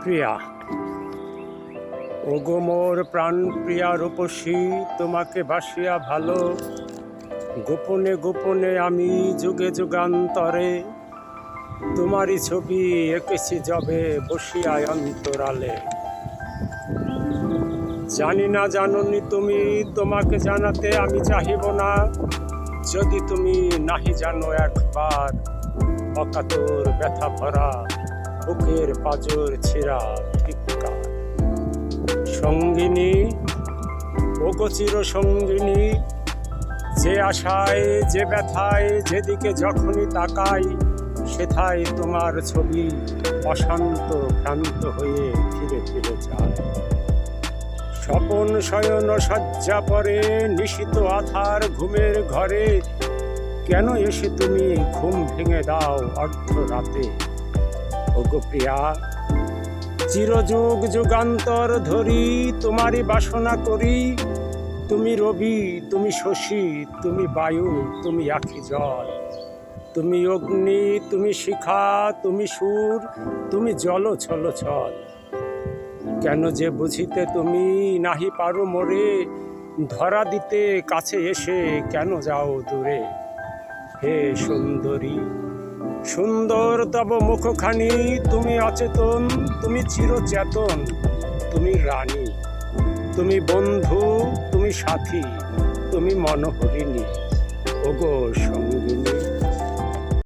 প্রিয়া, ওগো মোর প্রাণ প্রিয়া রূপসী, তোমাকে বাসিয়া ভালো গোপনে গোপনে আমি যুগে যুগান্তরে তোমারই ছবি এঁকেছি যবে বসিয়া অন্তরালে। জানি না জাননি তুমি, তোমাকে জানাতে আমি চাহিব না, যদি তুমি নাহি জানো একবার অকাতর ব্যথা ভরা বুকের পাঁজর ছিঁড়া ধিক্কার। সঙ্গিনী, ওগো চির সঙ্গিনী, যে আশায় যে ব্যথায় যেদিকে যখনই তাকাই সেথায় তোমার ছবি অশান্ত ক্লান্ত হয়ে ফিরে ফিরে যায়। স্বপন শয়ন শয্যা পরে নিশিত আধার ঘুমের ঘরে কেন এসে তুমি ঘুম ভেঙে দাও অর্ধ রাতে। ওগো প্রিয়া, চিরযুগ যুগান্তর ধরি তোমারই বাসনা করি, তুমি রবি, তুমি শশী, তুমি বায়ু, তুমি আখি জল, তুমি অগ্নি, তুমি শিখা, তুমি সুর, তুমি জল ছল ছল। কেন যে বুঝিতে তুমি নাহি পারো মোরে ধরা দিতে কাছে এসে কেন যাও দূরে। হে সুন্দরী, সুন্দর তব মুখখানি, তুমি অচেতন, তুমি চিরচেতন, তুমি রানী, তুমি বন্ধু, তুমি সাথী, তুমি মনোহরিণী, ওগো সঙ্গিনী।